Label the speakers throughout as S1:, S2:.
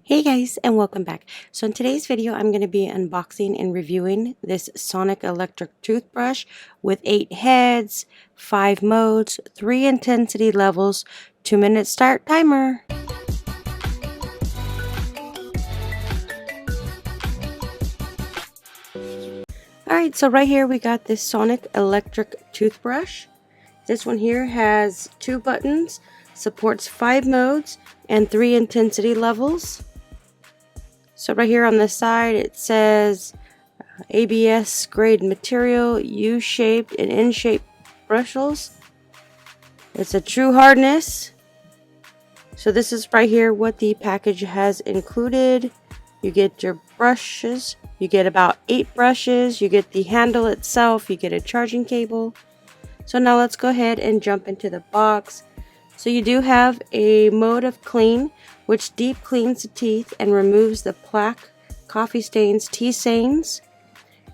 S1: Hey guys, and welcome back. So in today's video I'm going to be unboxing and reviewing this Sonic electric toothbrush with 8 heads, 5 modes, 3 intensity levels, 2-minute start timer. Alright, so right here we got this Sonic electric toothbrush. This one here has 2 buttons, supports 5 modes, and 3 intensity levels. So right here on the side it says ABS grade material, U-shaped and N-shaped bristles. It's a true hardness. So this is right here what the package has included. You get your brushes, you get about 8 brushes, you get the handle itself, you get a charging cable. So now let's go ahead and jump into the box. So you do have a mode of clean, which deep cleans the teeth and removes the plaque, coffee stains, tea stains.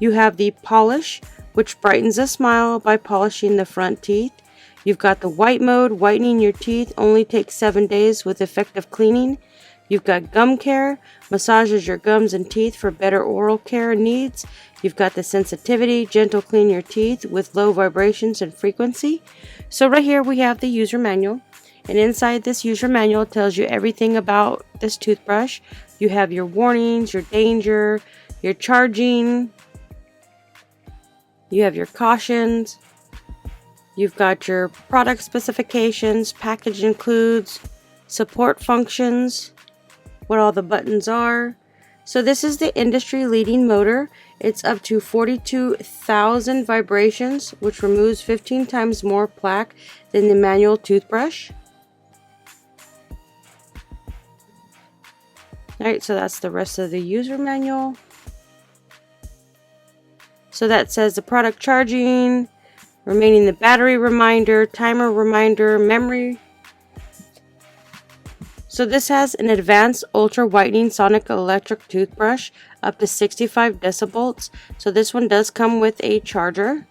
S1: You have the polish, which brightens a smile by polishing the front teeth. You've got the white mode, whitening your teeth, only takes 7 days with effective cleaning. You've got gum care, massages your gums and teeth for better oral care needs. You've got the sensitivity, gentle clean your teeth with low vibrations and frequency. So right here we have the user manual. And inside this user manual tells you everything about this toothbrush. You have your warnings, your danger, your charging. You have your cautions. You've got your product specifications, package includes, support functions, what all the buttons are. So this is the industry leading motor. It's up to 42,000 vibrations, which removes 15 times more plaque than the manual toothbrush. Alright, so that's the rest of the user manual. So that says the product charging, remaining the battery reminder, timer reminder, memory. So this has an advanced ultra whitening Sonic electric toothbrush up to 65 decibels. So this one does come with a charger.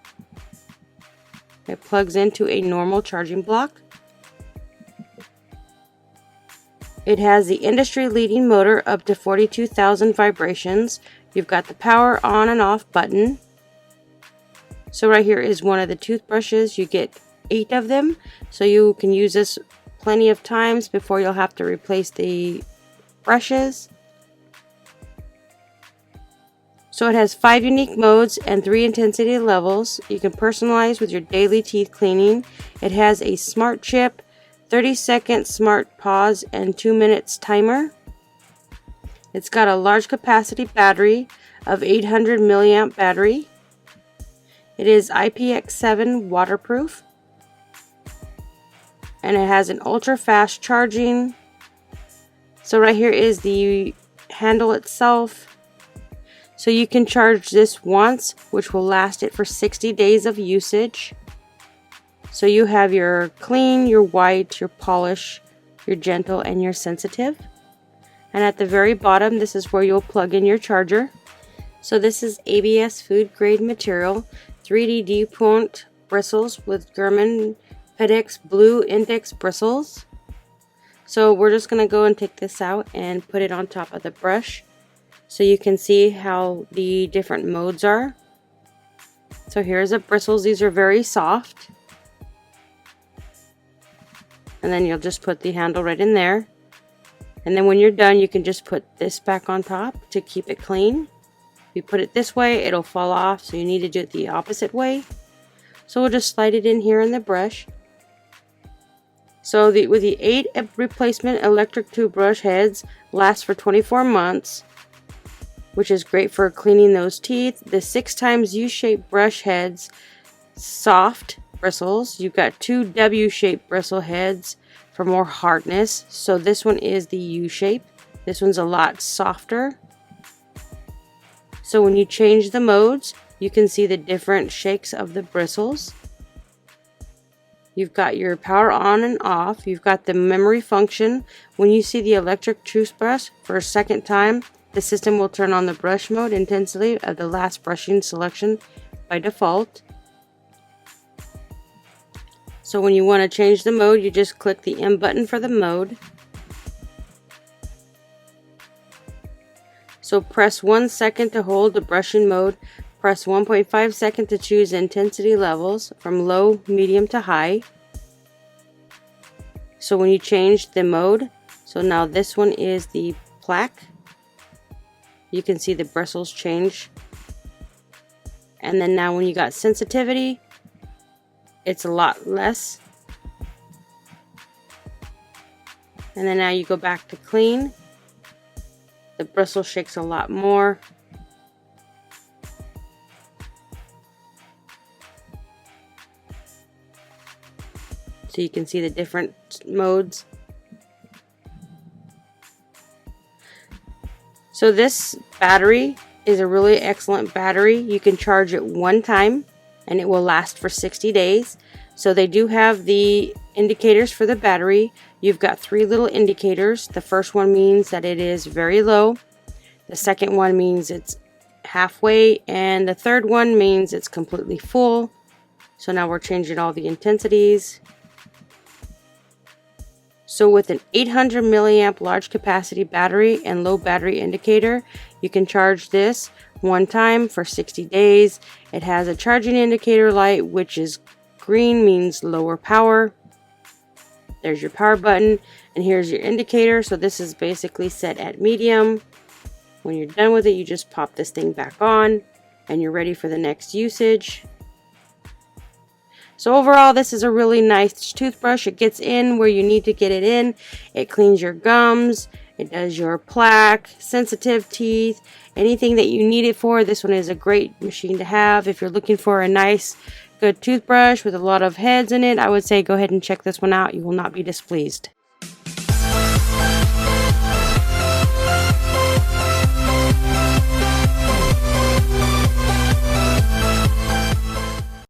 S1: It plugs into a normal charging block. It has the industry leading motor up to 42,000 vibrations. You've got the power on and off button. So right here is one of the toothbrushes. You get 8 of them. So you can use this plenty of times before you'll have to replace the brushes. So it has 5 unique modes and 3 intensity levels. You can personalize with your daily teeth cleaning. It has a smart chip, 30-second smart pause, and 2 minutes timer. It's got a large capacity battery of 800 milliamp battery. It is IPX7 waterproof. And it has an ultra fast charging. So right here is the handle itself. So you can charge this once, which will last it for 60 days of usage. So you have your clean, your white, your polish, your gentle, and your sensitive. And at the very bottom, this is where you'll plug in your charger. So this is ABS food grade material, 3D deep point bristles with German FedEx blue index bristles. So we're just going to go and take this out and put it on top of the brush so you can see how the different modes are. So here's the bristles. These are very soft. And then you'll just put the handle right in there. And then when you're done, you can just put this back on top to keep it clean. If you put it this way, it'll fall off, so you need to do it the opposite way. So we'll just slide it in here in the brush. So with the 8 replacement electric toothbrush heads lasts for 24 months, which is great for cleaning those teeth. The 6 times U-shaped brush heads, soft bristles. You've got 2 W-shaped bristle heads for more hardness. So this one is the U-shape. This one's a lot softer. So when you change the modes, you can see the different shakes of the bristles. You've got your power on and off. You've got the memory function. When you see the electric toothbrush for a second time, the system will turn on the brush mode intensity of the last brushing selection by default. So when you want to change the mode, you just click the M button for the mode. So press 1 second to hold the brushing mode. Press 1.5 second to choose intensity levels from low, medium to high. So when you change the mode, so now this one is the plaque, you can see the bristles change. And then now when you got sensitivity, it's a lot less. And then now you go back to clean, the bristle shakes a lot more. So you can see the different modes. So this battery is a really excellent battery. You can charge it one time and it will last for 60 days. So they do have the indicators for the battery. You've got 3 little indicators. The first one means that it is very low. The second one means it's halfway, and the third one means it's completely full. So now we're changing all the intensities. So with an 800 milliamp large capacity battery and low battery indicator, you can charge this one time for 60 days. It has a charging indicator light, which is green, means lower power. There's your power button, and here's your indicator. So this is basically set at medium. When you're done with it, you just pop this thing back on and you're ready for the next usage. So overall, this is a really nice toothbrush. It gets in where you need to get it in. It cleans your gums. It does your plaque, sensitive teeth, anything that you need it for. This one is a great machine to have. If you're looking for a nice, good toothbrush with a lot of heads in it, I would say go ahead and check this one out. You will not be displeased.